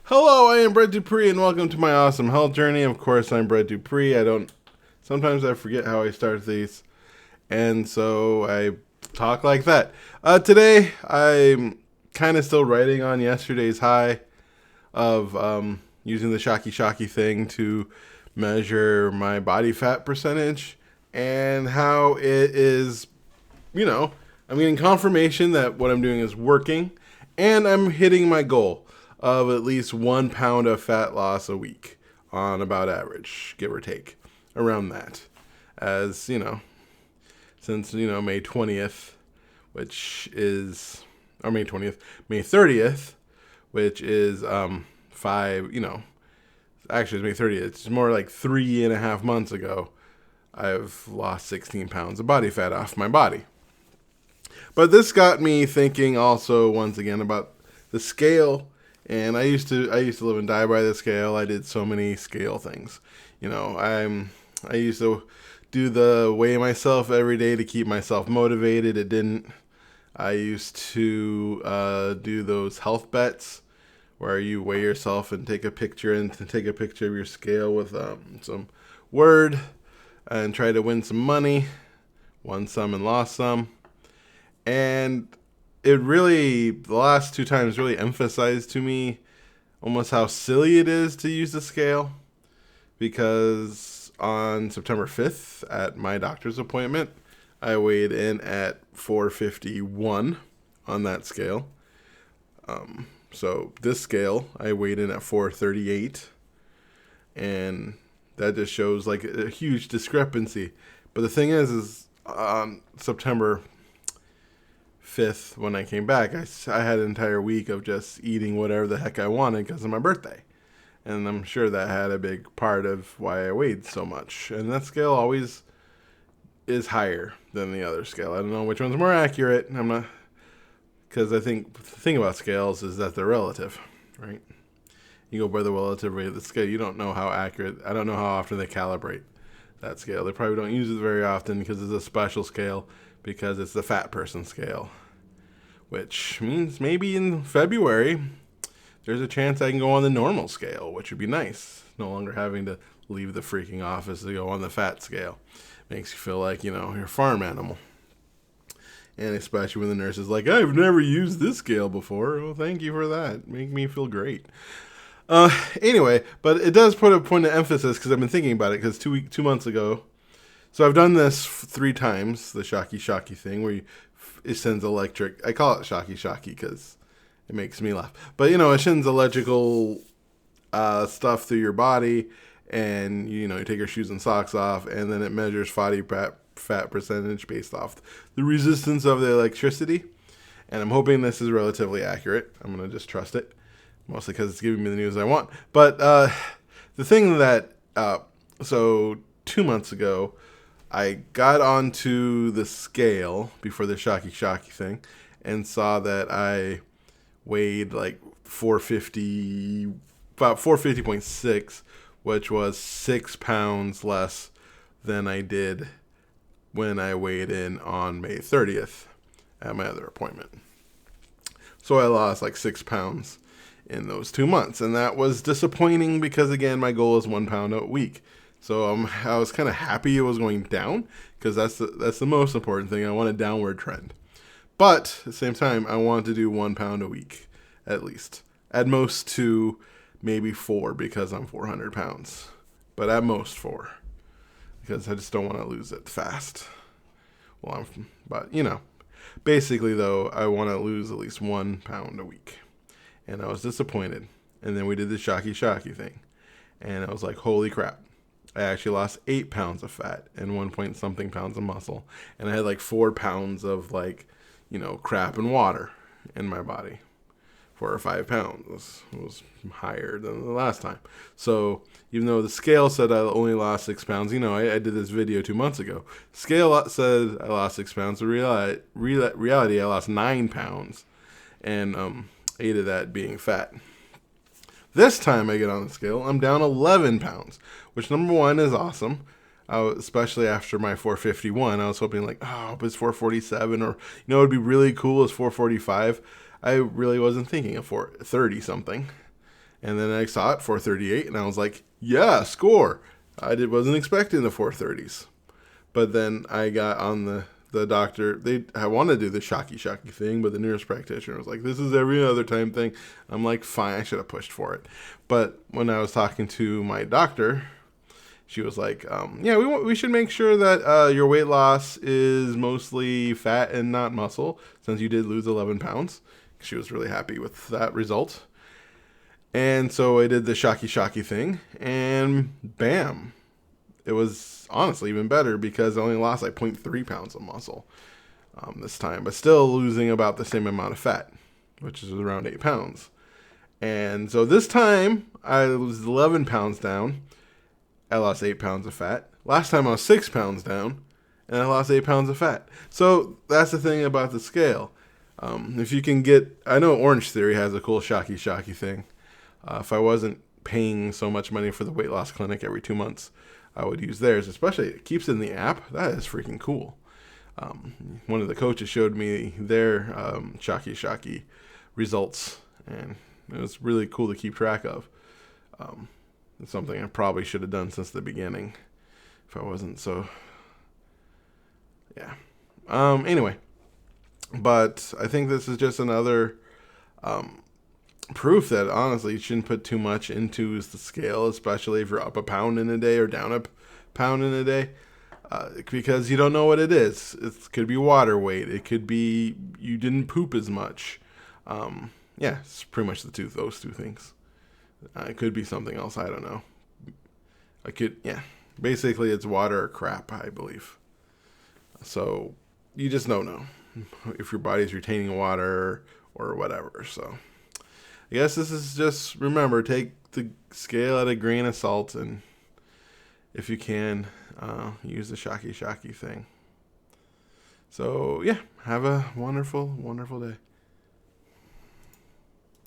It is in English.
Hello, I am Brett Dupree, and welcome to my awesome health journey. Of course, I'm Brett Dupree. Sometimes I forget how I start these, and so I talk like that. Today, I'm kind of still writing on yesterday's high of using the Shocky thing to measure my body fat percentage and how it is, you know, I'm getting confirmation that what I'm doing is working, and I'm hitting my goal of at least 1 pound of fat loss a week on about average, give or take, around that. As you know, since May 20th, which is or May 20th, May 30th, which is five. Actually, it's May 30th. It's more like 3.5 months ago. I've lost 16 pounds of body fat off my body. But this got me thinking also once again about the scale. And I used to live and die by the scale. I did so many scale things. I used to do the weigh myself every day to keep myself motivated. It didn't. I used to do those health bets where you weigh yourself and take a picture of your scale with some word and try to win some money. Won some and lost some. And it really, the last 2 times really emphasized to me almost how silly it is to use the scale. Because on September 5th at my doctor's appointment, I weighed in at 451 on that scale. So this scale, I weighed in at 438. And that just shows like a huge discrepancy. But the thing is on September 5th, when I came back, I had an entire week of just eating whatever the heck I wanted because of my birthday. And I'm sure that had a big part of why I weighed so much. And that scale always is higher than the other scale. I don't know which one's more accurate. I'm not, because I think the thing about scales is that they're relative, right? You go by the relative rate of the scale. You don't know how accurate. I don't know how often they calibrate that scale. They probably don't use it very often because it's a special scale, because it's the fat person scale. Which means maybe in February, there's a chance I can go on the normal scale, which would be nice. No longer having to leave the freaking office to go on the fat scale. Makes you feel like, you're a farm animal. And especially when the nurse is like, I've never used this scale before. Well, thank you for that. Make me feel great. Anyway, but it does put a point of emphasis because I've been thinking about it because 2 months ago. So I've done this 3 times, the Shocky thing, where it sends electric. I call it Shocky because it makes me laugh. But, it sends electrical stuff through your body, and, you take your shoes and socks off, and then it measures fat percentage based off the resistance of the electricity. And I'm hoping this is relatively accurate. I'm going to just trust it, mostly because it's giving me the news I want. But the thing that, so 2 months ago, I got onto the scale before the Shocky thing and saw that I weighed like 450, about 450.6, which was 6 pounds less than I did when I weighed in on May 30th at my other appointment. So I lost like 6 pounds in those 2 months, and that was disappointing because, again, my goal is 1 pound a week. So I was kind of happy it was going down because that's the most important thing. I want a downward trend. But at the same time, I want to do 1 pound a week at least. At most 2, maybe 4 because I'm 400 pounds. But at most 4 because I just don't want to lose it fast. Basically though, I want to lose at least 1 pound a week. And I was disappointed. And then we did the Shocky thing. And I was like, holy crap. I actually lost 8 pounds of fat and 1 point something pounds of muscle. And I had like 4 pounds of crap and water in my body. 4 or 5 pounds was higher than the last time. So even though the scale said I only lost 6 pounds, I did this video 2 months ago. Scale said I lost 6 pounds. In reality, I lost 9 pounds. And 8 of that being fat. This time I get on the scale, I'm down 11 pounds, which number one is awesome. Especially after my 451, I was hoping like, but it's 447, or it'd be really cool is 445. I really wasn't thinking of 430 something, And then I saw it 438, and I was like, yeah, score. Wasn't expecting the 430s. But then I got on the doctor. I want to do the shocky thing, but the nurse practitioner was like, this is every other time thing. I'm like, fine, I should have pushed for it. But when I was talking to my doctor, she was like, yeah, we should make sure that your weight loss is mostly fat and not muscle, since you did lose 11 pounds. She was really happy with that result. And so I did the shocky thing, and bam. It was honestly even better because I only lost like 0.3 pounds of muscle this time, but still losing about the same amount of fat, which is around 8 pounds. And so this time I was 11 pounds down. I lost 8 pounds of fat. Last time I was 6 pounds down, and I lost 8 pounds of fat. So that's the thing about the scale. If you can get, I know Orange Theory has a cool shocky thing. If I wasn't paying so much money for the weight loss clinic every 2 months, I would use theirs. Especially it keeps it in the app. That is freaking cool. One of the coaches showed me their shocky results, and it was really cool to keep track of. It's something I probably should have done since the beginning if I wasn't so, yeah. Anyway, but I think this is just another proof that honestly you shouldn't put too much into the scale, especially if you're up a pound in a day or down a pound in a day, because you don't know what it is. It could be water weight. It could be you didn't poop as much. Yeah, it's pretty much those two things. It could be something else. I don't know. Yeah. Basically, it's water or crap, I believe. So you just don't know if your body's retaining water or whatever. So I guess this is just, remember, take the scale at a grain of salt, and if you can, use the shocky thing. So yeah, have a wonderful day.